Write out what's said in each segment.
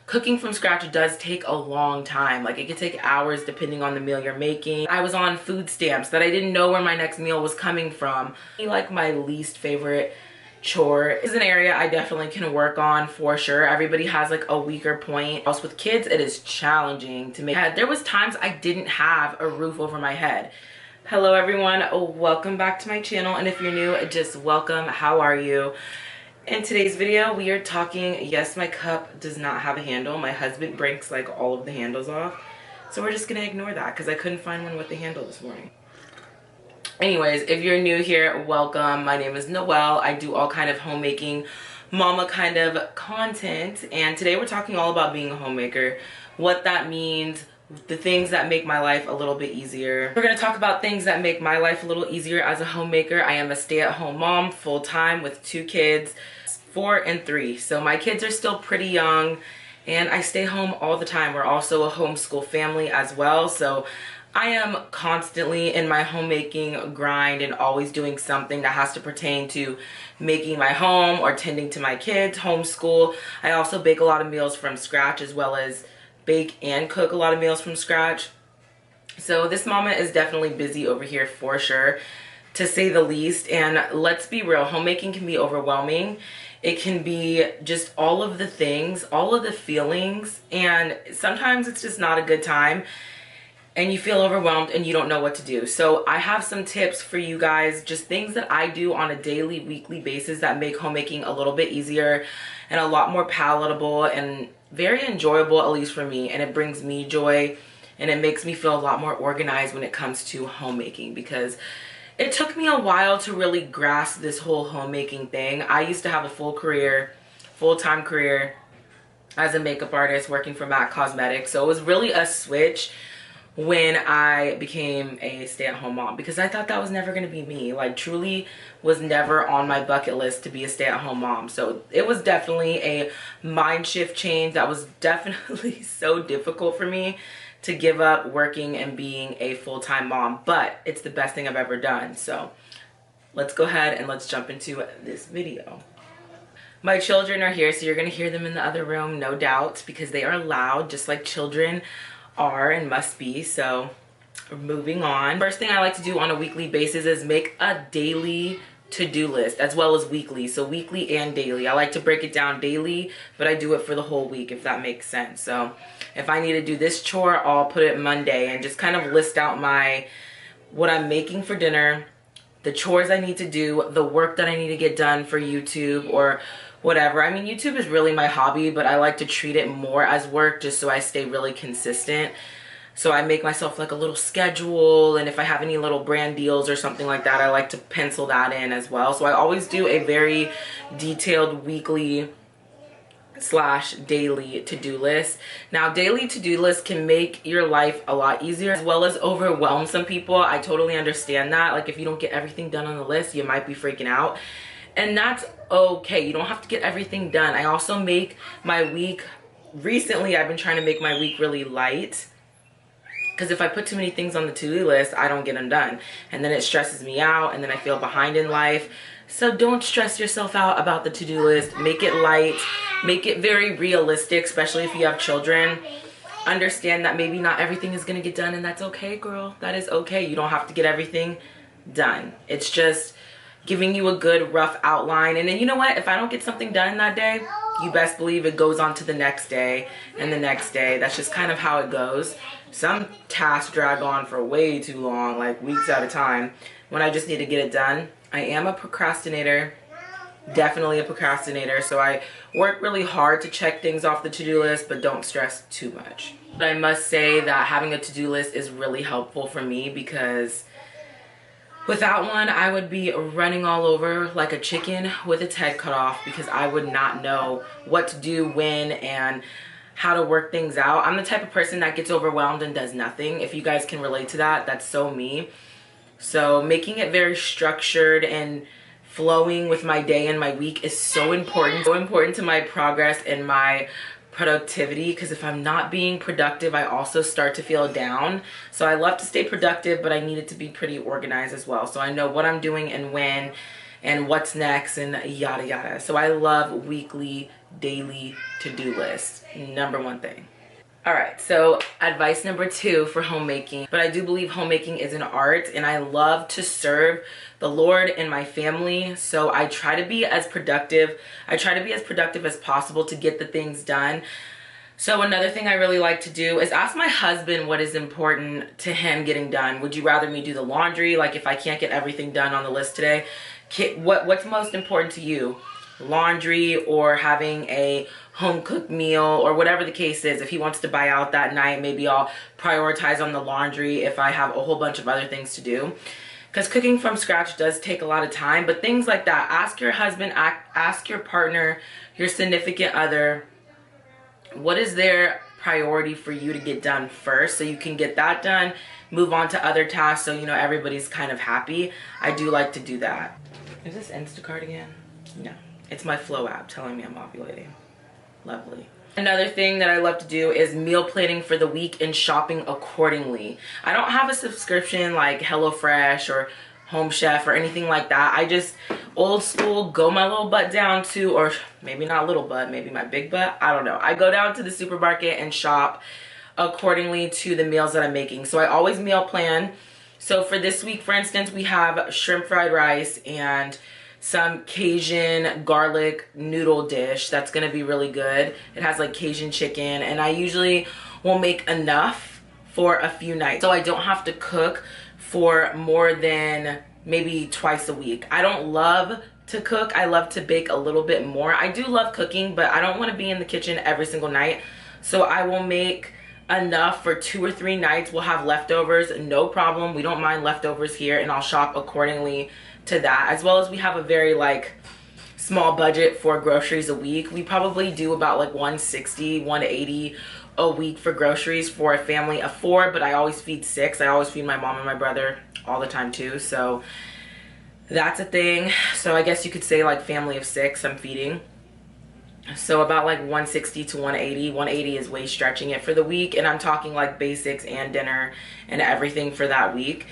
cooking from scratch does take a long time. Like, it could take hours depending on the meal you're making. I was on food stamps that I didn't know where my next meal was coming from. Like, my least favorite chore is an area I definitely can work on for sure. Everybody has like a weaker point. Also with kids, it is challenging to make. There was times I didn't have a roof over my head. Hello everyone, welcome back to my channel, and if you're new, just welcome. How are you? In today's video we are talking, yes, my cup does not have a handle. My husband breaks like all of the handles off, so we're just gonna ignore that because I couldn't find one with the handle this morning. Anyways, if you're new here, welcome. My name is Noelle. I do all kind of homemaking, mama kind of content, and today we're talking all about being a homemaker, what that means, the things that make my life a little bit easier. We're gonna talk about things that make my life a little easier as a homemaker. I am a stay-at-home mom, full-time, with 2 kids, 4 and 3. So my kids are still pretty young and I stay home all the time. We're also a homeschool family as well. So I am constantly in my homemaking grind and always doing something that has to pertain to making my home or tending to my kids, homeschool. I also bake a lot of meals from scratch, as well as bake and cook a lot of meals from scratch. So this mama is definitely busy over here for sure, to say the least. And let's be real, homemaking can be overwhelming. It can be just all of the things, all of the feelings, and sometimes it's just not a good time and you feel overwhelmed and you don't know what to do. So I have some tips for you guys, just things that I do on a daily, weekly basis that make homemaking a little bit easier and a lot more palatable and very enjoyable, at least for me. And it brings me joy and it makes me feel a lot more organized when it comes to homemaking, because it took me a while to really grasp this whole homemaking thing. I used to have a full-time career as a makeup artist working for MAC Cosmetics. So it was really a switch when I became a stay-at-home mom, because I thought that was never going to be me. Like, truly was never on my bucket list to be a stay-at-home mom. So it was definitely a mind shift change that was definitely so difficult for me to give up working and being a full-time mom, but it's the best thing I've ever done. So let's go ahead and let's jump into this video. My children are here, so you're going to hear them in the other room, no doubt, because they are loud, just like children are and must be. So moving on. First thing I like to do on a weekly basis is make a daily to-do list, as well as weekly. So weekly and daily. I like to break it down daily, but I do it for the whole week, if that makes sense. So if I need to do this chore, I'll put it Monday and just kind of list out what I'm making for dinner, the chores I need to do, the work that I need to get done for YouTube or whatever. I mean, YouTube is really my hobby, but I like to treat it more as work just so I stay really consistent. So I make myself like a little schedule, and if I have any little brand deals or something like that, I like to pencil that in as well. So I always do a very detailed weekly / daily to-do list. Now, daily to-do lists can make your life a lot easier, as well as overwhelm some people. I totally understand that. Like, if you don't get everything done on the list, you might be freaking out. And that's okay. You don't have to get everything done. I also make my week, recently I've been trying to make my week really light, because if I put too many things on the to-do list, I don't get them done. And then it stresses me out, and then I feel behind in life. So don't stress yourself out about the to-do list. Make it light. Make it very realistic, especially if you have children. Understand that maybe not everything is going to get done, and that's okay, girl. That is okay. You don't have to get everything done. It's just giving you a good rough outline. And then, you know what? If I don't get something done that day, you best believe it goes on to the next day and the next day. That's just kind of how it goes. Some tasks drag on for way too long, like weeks at a time, when I just need to get it done. I am a procrastinator, definitely a procrastinator. So I work really hard to check things off the to-do list, but don't stress too much. But I must say that having a to-do list is really helpful for me, because without one, I would be running all over like a chicken with its head cut off, because I would not know what to do when and how to work things out. I'm the type of person that gets overwhelmed and does nothing. If you guys can relate to that, that's so me. So making it very structured and flowing with my day and my week is so important to my progress and my productivity, because if I'm not being productive, I also start to feel down. So I love to stay productive, but I need it to be pretty organized as well, so I know what I'm doing and when and what's next and yada yada. So I love weekly daily to-do list. Number one thing. All right, so advice number 2 for homemaking. But I do believe homemaking is an art, and I love to serve the Lord and my family. So I try to be as productive. I try to be as productive as possible to get the things done. So another thing I really like to do is ask my husband what is important to him getting done. Would you rather me do the laundry? Like if I can't get everything done on the list today, what's most important to you? Laundry or having a home cooked meal or whatever the case is. If he wants to buy out that night, maybe I'll prioritize on the laundry if I have a whole bunch of other things to do. Because cooking from scratch does take a lot of time, but things like that, ask your husband, ask your partner, your significant other, what is their priority for you to get done first so you can get that done, move on to other tasks so you know everybody's kind of happy. I do like to do that. Is this Instacart again? No, it's my Flow app telling me I'm ovulating. Lovely. Another thing that I love to do is meal planning for the week and shopping accordingly. I don't have a subscription like HelloFresh or Home Chef or anything like that. I just old school go my little butt down to, or maybe not little butt, maybe my big butt, I don't know. I go down to the supermarket and shop accordingly to the meals that I'm making. So I always meal plan. So for this week, for instance, we have shrimp fried rice and some Cajun garlic noodle dish that's gonna be really good. It has like Cajun chicken, and I usually will make enough for a few nights, so I don't have to cook for more than maybe twice a week. I don't love to cook. I love to bake a little bit more. I do love cooking, but I don't want to be in the kitchen every single night, so I will make enough for 2 or 3 nights. We'll have leftovers, no problem. We don't mind leftovers here, and I'll shop accordingly to that. As well as we have a very like small budget for groceries a week. We probably do about like 160, 180 a week for groceries for a family of 4, but I always feed 6. I always feed my mom and my brother all the time too, so that's a thing. So I guess you could say like family of 6 I'm feeding. So about like 160 to 180. 180 is way stretching it for the week, and I'm talking like basics and dinner and everything for that week.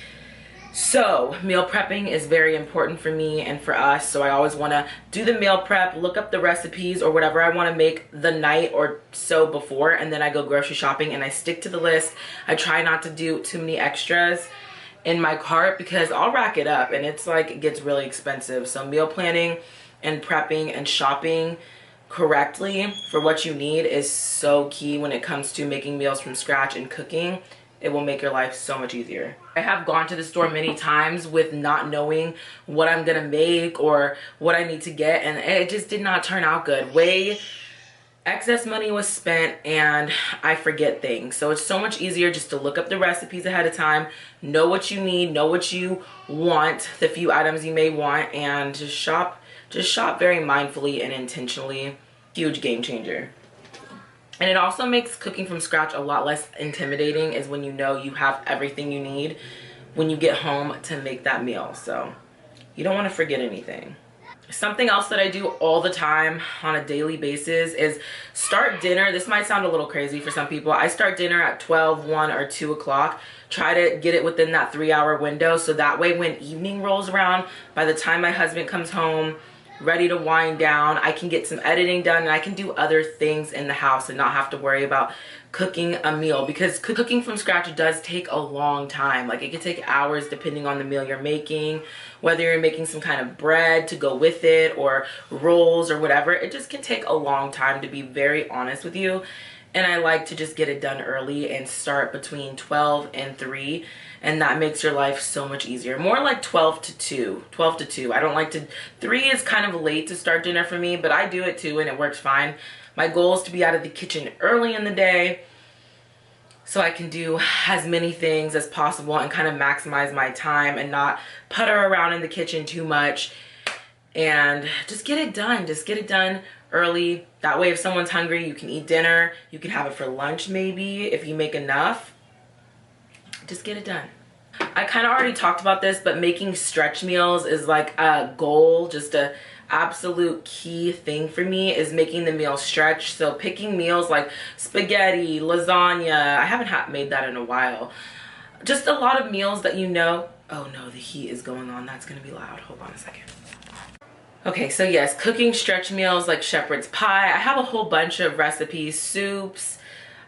So meal prepping is very important for me and for us. So I always want to do the meal prep, look up the recipes or whatever I want to make the night or so before, and then I go grocery shopping and I stick to the list. I try not to do too many extras in my cart because I'll rack it up and it's like it gets really expensive. So meal planning and prepping and shopping correctly for what you need is so key when it comes to making meals from scratch and cooking. It will make your life so much easier. I have gone to the store many times with not knowing what I'm gonna make or what I need to get, and it just did not turn out good. Excess money was spent and I forget things. So it's so much easier just to look up the recipes ahead of time, know what you need, know what you want, the few items you may want, and just shop very mindfully and intentionally. Huge game changer. And it also makes cooking from scratch a lot less intimidating is when you know you have everything you need when you get home to make that meal. So you don't want to forget anything. Something else that I do all the time on a daily basis is start dinner. This might sound a little crazy for some people. I start dinner at 12, 1, or 2 o'clock. Try to get it within that 3-hour window, so that way when evening rolls around, by the time my husband comes home, ready to wind down, I can get some editing done and I can do other things in the house and not have to worry about cooking a meal, because cooking from scratch does take a long time. Like it could take hours depending on the meal you're making, whether you're making some kind of bread to go with it or rolls or whatever. It just can take a long time, to be very honest with you. And I like to just get it done early and start between 12 and 3, and that makes your life so much easier. More like 12 to 2. 12 to 2. I don't like to... 3 is kind of late to start dinner for me, but I do it too and it works fine. My goal is to be out of the kitchen early in the day so I can do as many things as possible and kind of maximize my time and not putter around in the kitchen too much, and just get it done. Just get it done early. That way if someone's hungry, you can eat dinner. You can have it for lunch maybe if you make enough. Just get it done. I kind of already talked about this, but making stretch meals is like a goal, just a absolute key thing for me is making the meal stretch. So picking meals like spaghetti, lasagna. I haven't made that in a while. Just a lot of meals that you know. Oh no, the heat is going on. That's gonna be loud. Hold on a second. Okay, so yes, cooking stretch meals like shepherd's pie. I have a whole bunch of recipes, soups.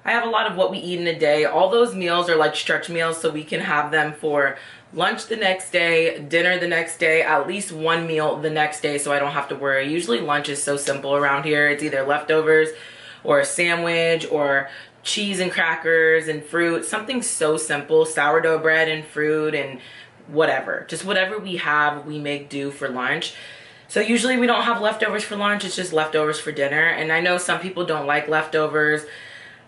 I have a lot of what we eat in a day. All those meals are like stretch meals, so we can have them for lunch the next day, dinner the next day, at least one meal the next day, so I don't have to worry. Usually lunch is so simple around here. It's either leftovers or a sandwich or cheese and crackers and fruit. Something so simple, sourdough bread and fruit and whatever. Just whatever we have, we make do for lunch. So usually we don't have leftovers for lunch, it's just leftovers for dinner. And I know some people don't like leftovers.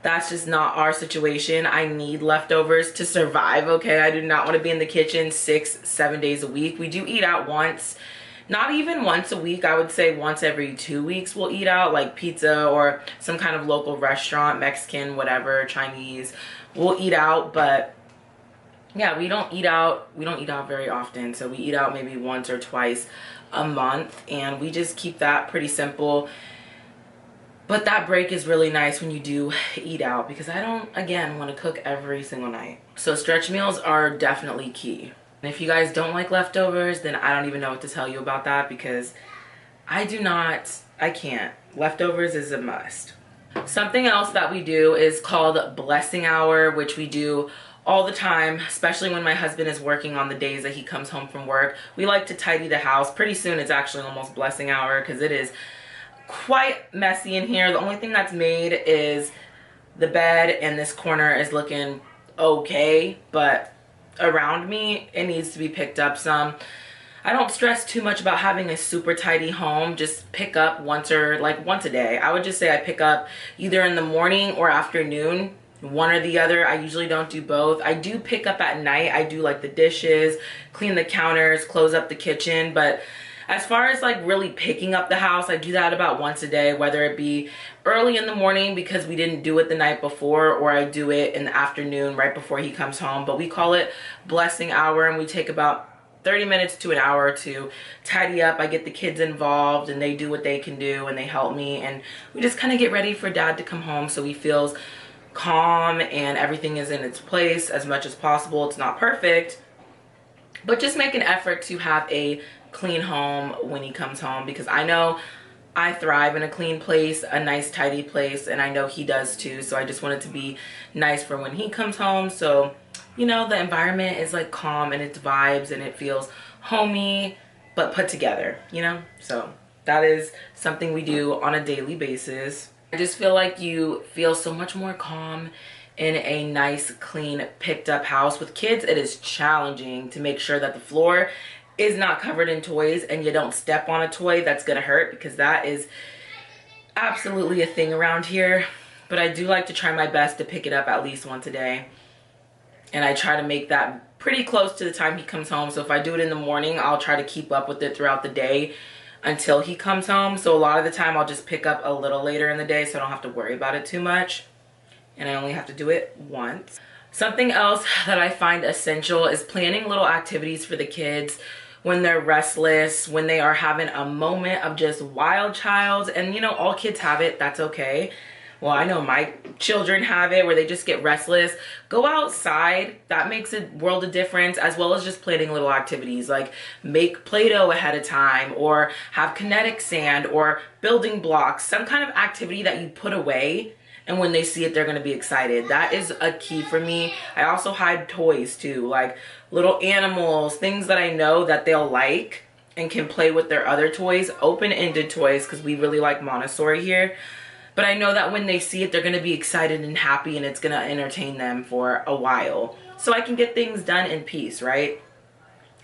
That's just not our situation. I need leftovers to survive, okay? I do not want to be in the kitchen 6-7 days a week. We do eat out once, not even once a week. I would say once every 2 weeks we'll eat out, like pizza or some kind of local restaurant, Mexican, whatever, Chinese. We'll eat out, but yeah, we don't eat out very often. So we eat out maybe once or twice a month, and we just keep that pretty simple. But that break is really nice when you do eat out, because I don't, again, want to cook every single night. So stretch meals are definitely key. And if you guys don't like leftovers, then I don't even know what to tell you about that, because I can't. Leftovers is a must. Something else that we do is called blessing hour, which we do all the time, especially when my husband is working on the days that he comes home from work. We like to tidy the house. Pretty soon it's actually almost blessing hour, because it is quite messy in here. The only thing that's made is the bed, and this corner is looking okay, but around me it needs to be picked up some. I don't stress too much about having a super tidy home. Just pick up once a day. I would just say I pick up either in the morning or afternoon, one or the other. I usually don't do both. I do pick up at night. I do like the dishes, clean the counters, close up the kitchen. But as far as like really picking up the house, I do that about once a day, whether it be early in the morning because we didn't do it the night before, or I do it in the afternoon right before he comes home. But we call it blessing hour, and we take about 30 minutes to an hour to tidy up. I get the kids involved and they do what they can do and they help me, and we just kind of get ready for dad to come home so he feels calm and everything is in its place as much as possible. It's not perfect, but just make an effort to have a clean home when he comes home, because I know I thrive in a clean place, a nice tidy place, and I know he does too. So I just want it to be nice for when he comes home, so you know the environment is like calm and it's vibes and it feels homey but put together, you know. So that is something we do on a daily basis. I just feel like you feel so much more calm in a nice, clean, picked up house. With kids, it is challenging to make sure that the floor is not covered in toys and you don't step on a toy that's gonna hurt, because that is absolutely a thing around here. But I do like to try my best to pick it up at least once a day, and I try to make that pretty close to the time he comes home. So if I do it in the morning, I'll try to keep up with it throughout the day until he comes home. So a lot of the time I'll just pick up a little later in the day, so I don't have to worry about it too much, and I only have to do it once. Something else that I find essential is planning little activities for the kids when they're restless, when they are having a moment of just wild child. And you know, all kids have it, that's okay. Well, I know my children have it, where they just get restless. Go outside. That makes a world of difference, as well as just planning little activities like make Play-Doh ahead of time, or have kinetic sand, or building blocks, some kind of activity that you put away, and when they see it, they're going to be excited. That is a key for me. I also hide toys too, like little animals, things that I know that they'll like and can play with their other toys, open-ended toys, because we really like Montessori here. But I know that when they see it, they're going to be excited and happy, and it's going to entertain them for a while. So I can get things done in peace, right?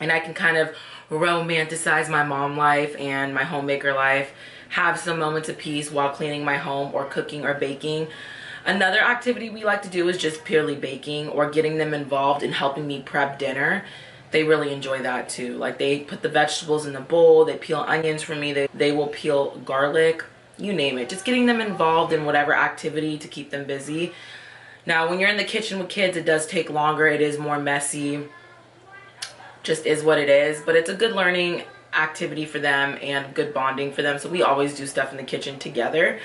And I can kind of romanticize my mom life and my homemaker life, have some moments of peace while cleaning my home or cooking or baking. Another activity we like to do is just purely baking, or getting them involved in helping me prep dinner. They really enjoy that too. Like, they put the vegetables in the bowl, they peel onions for me, they will peel garlic, you name it. Just getting them involved in whatever activity to keep them busy. Now, when you're in the kitchen with kids, it does take longer. It is more messy. Just is what it is. But it's a good learning activity for them and good bonding for them. So we always do stuff in the kitchen together.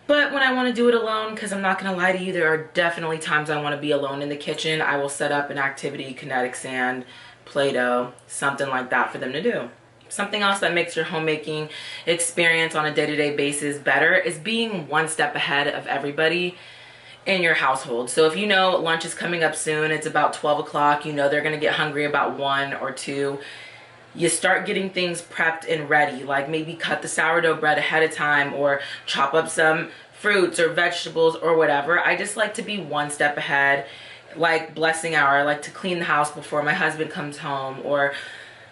But when I want to do it alone, because I'm not going to lie to you, there are definitely times I want to be alone in the kitchen, I will set up an activity, kinetic sand, Play-Doh, something like that for them to do. Something else that makes your homemaking experience on a day-to-day basis better is being one step ahead of everybody in your household. So if you know lunch is coming up soon, it's about 12 o'clock, you know they're gonna get hungry about 1 or 2, you start getting things prepped and ready, like maybe cut the sourdough bread ahead of time or chop up some fruits or vegetables or whatever. I just like to be one step ahead, like blessing hour. I like to clean the house before my husband comes home, or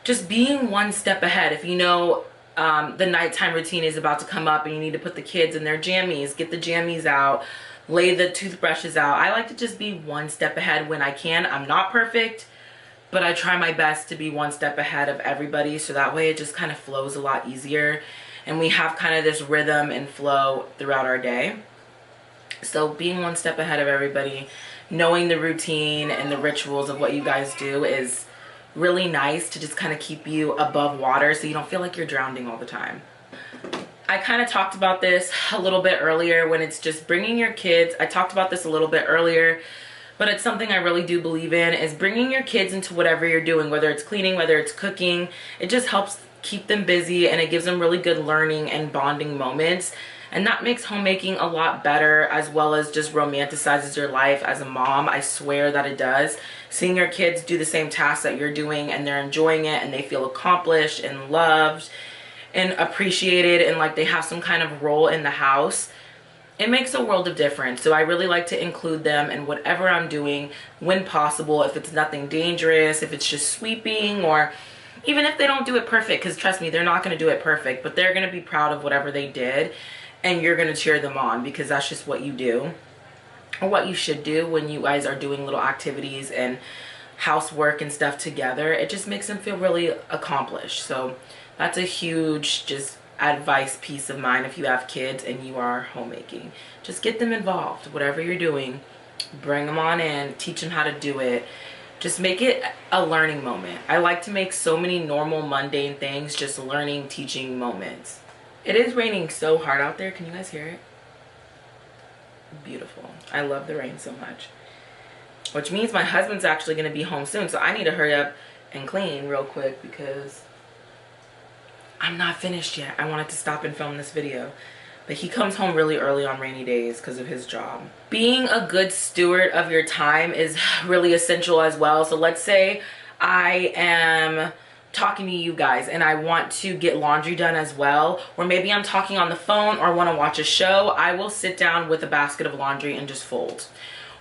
just being one step ahead. If you know the nighttime routine is about to come up and you need to put the kids in their jammies, get the jammies out, lay the toothbrushes out. I like to just be one step ahead when I can. I'm not perfect, but I try my best to be one step ahead of everybody, so that way it just kind of flows a lot easier and we have kind of this rhythm and flow throughout our day. So being one step ahead of everybody, knowing the routine and the rituals of what you guys do is really nice to just kind of keep you above water so you don't feel like you're drowning all the time. I kind of talked about this a little bit earlier when it's just bringing your kids. I talked about this a little bit earlier, but it's something I really do believe in, is bringing your kids into whatever you're doing, whether it's cleaning, whether it's cooking. It just helps keep them busy and it gives them really good learning and bonding moments. And that makes homemaking a lot better, as well as just romanticizes your life as a mom. I swear that it does. Seeing your kids do the same tasks that you're doing and they're enjoying it and they feel accomplished and loved and appreciated and like they have some kind of role in the house, it makes a world of difference. So I really like to include them in whatever I'm doing when possible, if it's nothing dangerous, if it's just sweeping, or even if they don't do it perfect, because trust me, they're not going to do it perfect, but they're going to be proud of whatever they did and you're going to cheer them on, because that's just what you do, or what you should do when you guys are doing little activities and housework and stuff together. It just makes them feel really accomplished. So that's a huge just advice piece of mine if you have kids and you are homemaking. Just get them involved. Whatever you're doing, bring them on in, teach them how to do it. Just make it a learning moment. I like to make so many normal, mundane things just learning, teaching moments. It is raining so hard out there. Can you guys hear it? Beautiful. I love the rain so much. Which means my husband's actually going to be home soon, so I need to hurry up and clean real quick because I'm not finished yet. I wanted to stop and film this video. But he comes home really early on rainy days because of his job. Being a good steward of your time is really essential as well. So let's say I am talking to you guys and I want to get laundry done as well, or maybe I'm talking on the phone or want to watch a show. I will sit down with a basket of laundry and just fold.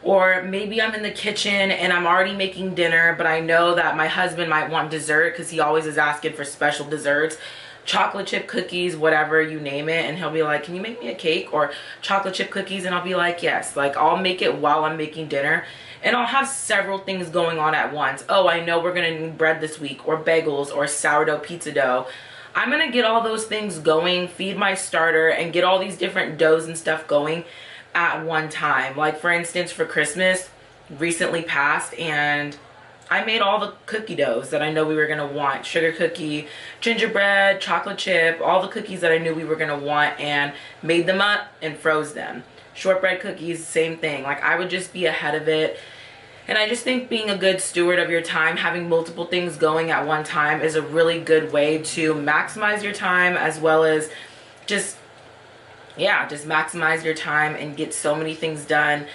Or maybe I'm in the kitchen and I'm already making dinner, but I know that my husband might want dessert because he always is asking for special desserts. Chocolate chip cookies, whatever, you name it, and he'll be like, can you make me a cake or chocolate chip cookies? And I'll be like, yes. Like, I'll make it while I'm making dinner, and I'll have several things going on at once. Oh, I know we're gonna need bread this week, or bagels, or sourdough pizza dough. I'm gonna get all those things going, feed my starter, and get all these different doughs and stuff going at one time. Like, for instance, for Christmas recently passed, and I made all the cookie doughs that I know we were gonna want. Sugar cookie, gingerbread, chocolate chip, all the cookies that I knew we were gonna want, and made them up and froze them. Shortbread cookies, same thing. Like, I would just be ahead of it. And I just think being a good steward of your time, having multiple things going at one time, is a really good way to maximize your time, as well as just, yeah, just maximize your time and get so many things done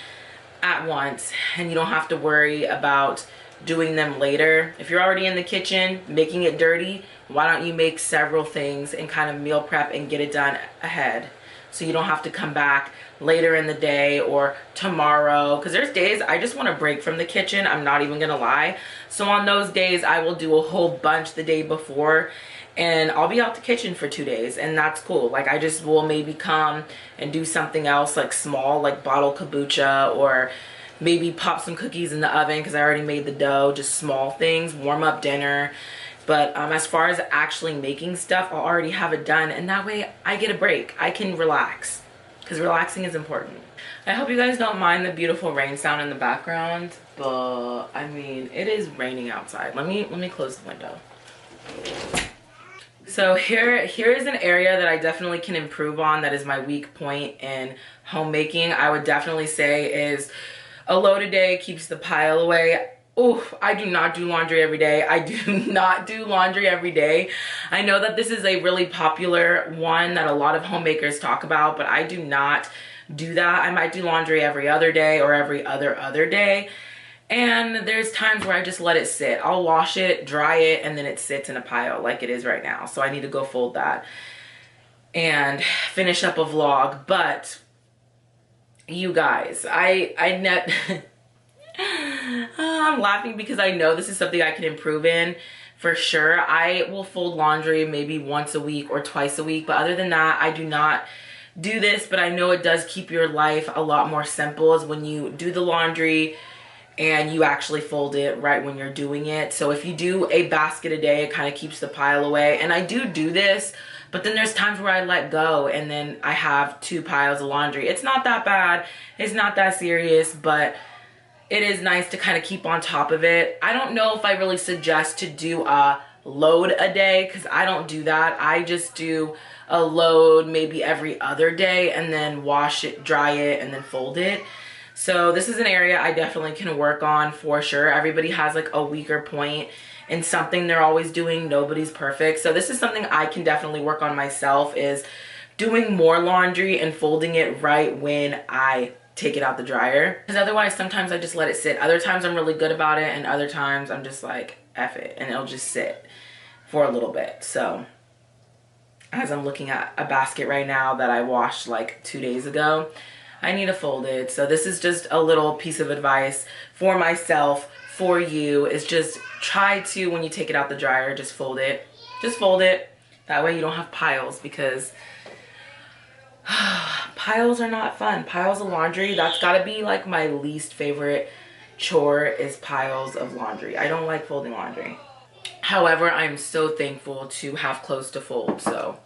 at once, and you don't have to worry about doing them later. If you're already in the kitchen making it dirty, why don't you make several things and kind of meal prep and get it done ahead, so you don't have to come back later in the day or tomorrow, because there's days I just want to break from the kitchen, I'm not even gonna lie. So on those days I will do a whole bunch the day before, and I'll be out the kitchen for 2 days, and that's cool. Like, I just will maybe come and do something else, like small, like bottle kombucha, or maybe pop some cookies in the oven because I already made the dough. Just small things, warm up dinner. But as far as actually making stuff, I'll already have it done, and that way I get a break. I can relax, because relaxing is important. I hope you guys don't mind the beautiful rain sound in the background, but I mean, it is raining outside. Let me close the window. So here is an area that I definitely can improve on, that is my weak point in homemaking. I would definitely say is a load a day keeps the pile away. Oof, I do not do laundry every day. I do not do laundry every day. I know that this is a really popular one that a lot of homemakers talk about, but I do not do that. I might do laundry every other day or every other day. And there's times where I just let it sit. I'll wash it, dry it, and then it sits in a pile like it is right now. So I need to go fold that and finish up a vlog. But you guys, I'm laughing because I know this is something I can improve in for sure. I will fold laundry maybe once a week or twice a week, but other than that, I do not do this. But I know it does keep your life a lot more simple is when you do the laundry and you actually fold it right when you're doing it. So if you do a basket a day, it kind of keeps the pile away. And I do this, but then there's times where I let go and then I have 2 piles of laundry. It's not that bad. It's not that serious, but it is nice to kind of keep on top of it. I don't know if I really suggest to do a load a day because I don't do that. I just do a load maybe every other day and then wash it, dry it, and then fold it. So this is an area I definitely can work on for sure. Everybody has like a weaker point in something they're always doing. Nobody's perfect. So this is something I can definitely work on myself, is doing more laundry and folding it right when I take it out the dryer. Because otherwise sometimes I just let it sit. Other times I'm really good about it and other times I'm just like, F it, and it'll just sit for a little bit. So as I'm looking at a basket right now that I washed like 2 days ago, I need to fold it. So this is just a little piece of advice for myself, for you, is just try to, when you take it out the dryer, just fold it. Just fold it. That way you don't have piles, because piles are not fun. Piles of laundry, that's gotta be like my least favorite chore, is piles of laundry. I don't like folding laundry. However, I'm so thankful to have clothes to fold, so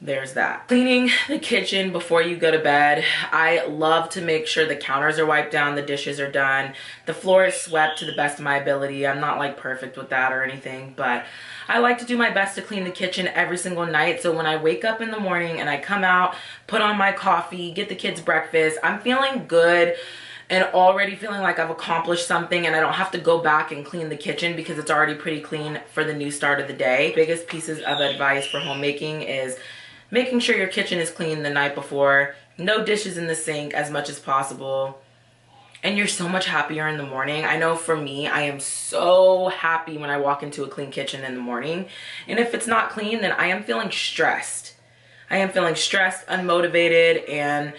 there's that. Cleaning the kitchen before you go to bed. I love to make sure the counters are wiped down, the dishes are done, the floor is swept to the best of my ability. I'm not like perfect with that or anything, but I like to do my best to clean the kitchen every single night. So when I wake up in the morning and I come out, put on my coffee, get the kids breakfast, I'm feeling good and already feeling like I've accomplished something, and I don't have to go back and clean the kitchen because it's already pretty clean for the new start of the day. Biggest pieces of advice for homemaking is making sure your kitchen is clean the night before. No dishes in the sink as much as possible. And you're so much happier in the morning. I know for me, I am so happy when I walk into a clean kitchen in the morning. And if it's not clean, then I am feeling stressed. I am feeling stressed, unmotivated, and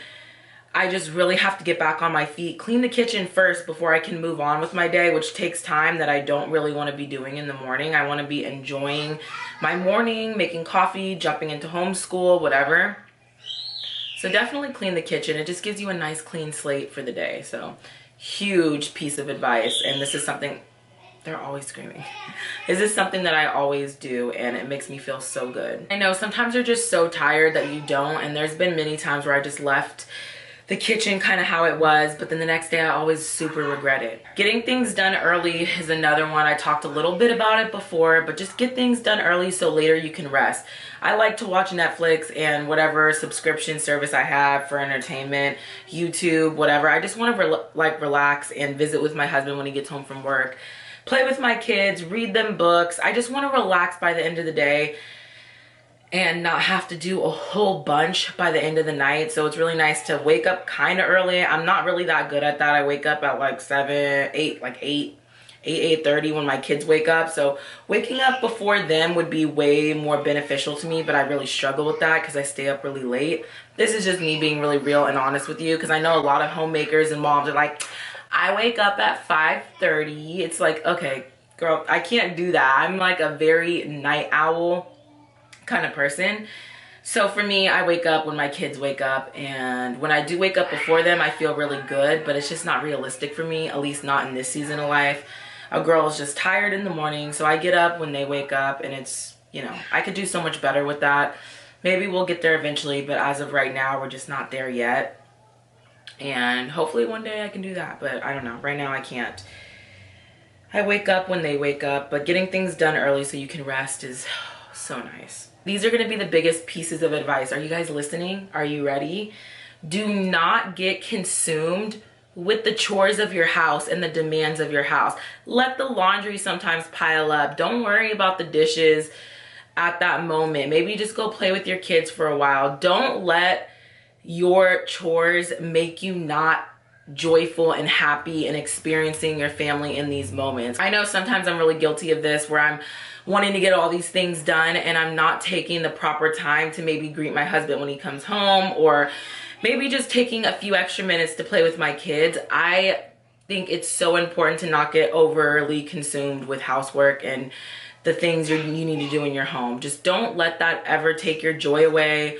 I just really have to get back on my feet. Clean the kitchen first before I can move on with my day, which takes time that I don't really want to be doing in the morning. I want to be enjoying my morning, making coffee, jumping into homeschool, whatever. So definitely clean the kitchen. It just gives you a nice clean slate for the day. So huge piece of advice. And this is something, they're always screaming. This is something that I always do, and it makes me feel so good. I know sometimes you're just so tired that you don't, and there's been many times where I just left the kitchen kind of how it was, but then the next day I always super regret it. Getting things done early is another one. I talked a little bit about it before, but just get things done early so later you can rest. I like to watch Netflix and whatever subscription service I have for entertainment, YouTube, whatever. I just want to relax and visit with my husband when he gets home from work, play with my kids, read them books. I just want to relax by the end of the day and not have to do a whole bunch by the end of the night. So it's really nice to wake up kind of early. I'm not really that good at that. I wake up at like 8:30 when my kids wake up. So waking up before them would be way more beneficial to me, but I really struggle with that because I stay up really late. This is just me being really real and honest with you, because I know a lot of homemakers and moms are like, I wake up at 5:30. It's like, okay, girl, I can't do that. I'm like a very night owl kind of person. So for me, I wake up when my kids wake up, and when I do wake up before them, I feel really good, but it's just not realistic for me, at least not in this season of life. A girl is just tired in the morning, so I get up when they wake up, and it's, you know, I could do so much better with that. Maybe we'll get there eventually, but as of right now, we're just not there yet. And hopefully one day I can do that, but I don't know. Right now I can't. I wake up when they wake up, but getting things done early so you can rest is so nice. These are going to be the biggest pieces of advice. Are you guys listening? Are you ready? Do not get consumed with the chores of your house and the demands of your house. Let the laundry sometimes pile up. Don't worry about the dishes at that moment. Maybe just go play with your kids for a while. Don't let your chores make you not joyful and happy and experiencing your family in these moments. I know sometimes I'm really guilty of this, where I'm wanting to get all these things done and I'm not taking the proper time to maybe greet my husband when he comes home, or maybe just taking a few extra minutes to play with my kids. I think it's so important to not get overly consumed with housework and the things you need to do in your home. Just don't let that ever take your joy away,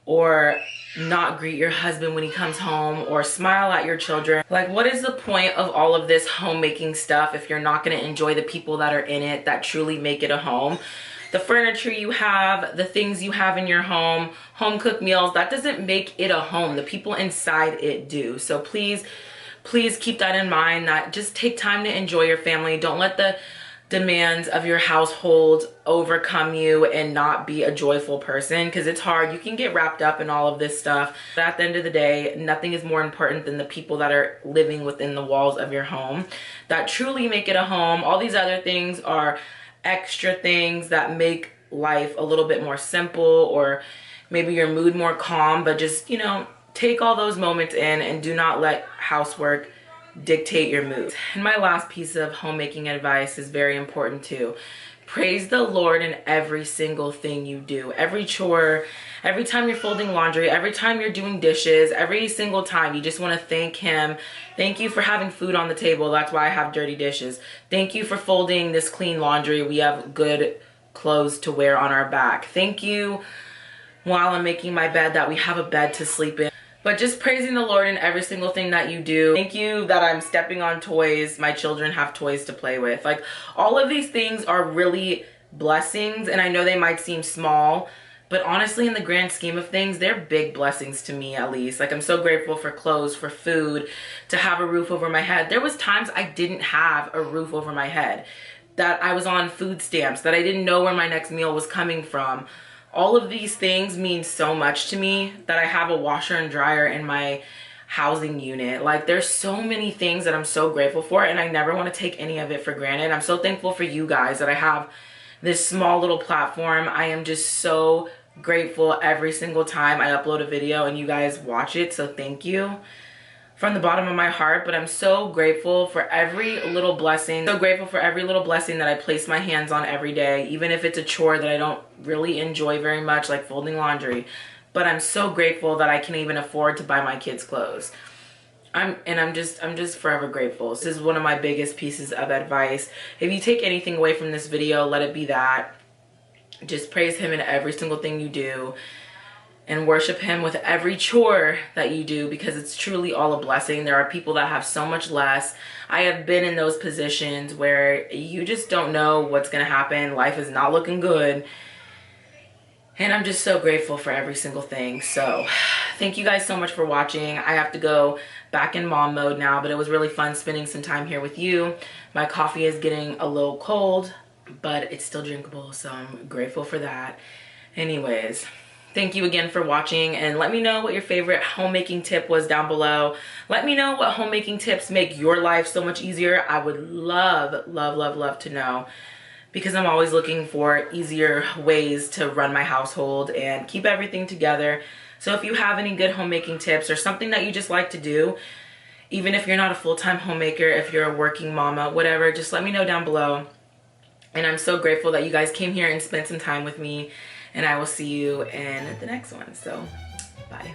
or not greet your husband when he comes home, or smile at your children. Like, what is the point of all of this homemaking stuff if you're not going to enjoy the people that are in it that truly make it a home? The furniture you have, the things you have in your home, home cooked meals, that doesn't make it a home. The people inside it do. So please keep that in mind, that just take time to enjoy your family. Don't let the demands of your household overcome you and not be a joyful person, because it's hard. You can get wrapped up in all of this stuff, but at the end of the day, nothing is more important than the people that are living within the walls of your home that truly make it a home. All these other things are extra things that make life a little bit more simple, or maybe your mood more calm. But just, you know, take all those moments in and do not let housework dictate your mood. And my last piece of homemaking advice is very important too. Praise the Lord in every single thing you do. Every chore, every time you're folding laundry, every time you're doing dishes, every single time you just want to thank Him. Thank you for having food on the table. That's why I have dirty dishes. Thank you for folding this clean laundry. We have good clothes to wear on our back. Thank you, while I'm making my bed, that we have a bed to sleep in. But just praising the Lord in every single thing that you do. Thank you that I'm stepping on toys. My children have toys to play with. Like, all of these things are really blessings, and I know they might seem small, but honestly, in the grand scheme of things, they're big blessings to me, at least. Like, I'm so grateful for clothes, for food, to have a roof over my head. There was times I didn't have a roof over my head, that I was on food stamps, that I didn't know where my next meal was coming from. All of these things mean so much to me, that I have a washer and dryer in my housing unit. Like, there's so many things that I'm so grateful for, and I never want to take any of it for granted. I'm so thankful for you guys, that I have this small little platform. I am just so grateful every single time I upload a video and you guys watch it. So thank you from the bottom of my heart. But I'm so grateful for every little blessing. So grateful for every little blessing that I place my hands on every day, even if it's a chore that I don't really enjoy very much, like folding laundry. But I'm so grateful that I can even afford to buy my kids clothes. I'm just forever grateful. This is one of my biggest pieces of advice. If you take anything away from this video, let it be that. Just praise Him in every single thing you do, and worship Him with every chore that you do, because it's truly all a blessing. There are people that have so much less. I have been in those positions where you just don't know what's gonna happen. Life is not looking good. And I'm just so grateful for every single thing. So thank you guys so much for watching. I have to go back in mom mode now, but it was really fun spending some time here with you. My coffee is getting a little cold, but it's still drinkable, so I'm grateful for that. Anyways, thank you again for watching, and let me know what your favorite homemaking tip was down below. Let me know what homemaking tips make your life so much easier. I would love, love, love, love to know, because I'm always looking for easier ways to run my household and keep everything together. So if you have any good homemaking tips, or something that you just like to do, even if you're not a full-time homemaker, if you're a working mama, whatever, just let me know down below. And I'm so grateful that you guys came here and spent some time with me, and I will see you in the next one. So bye.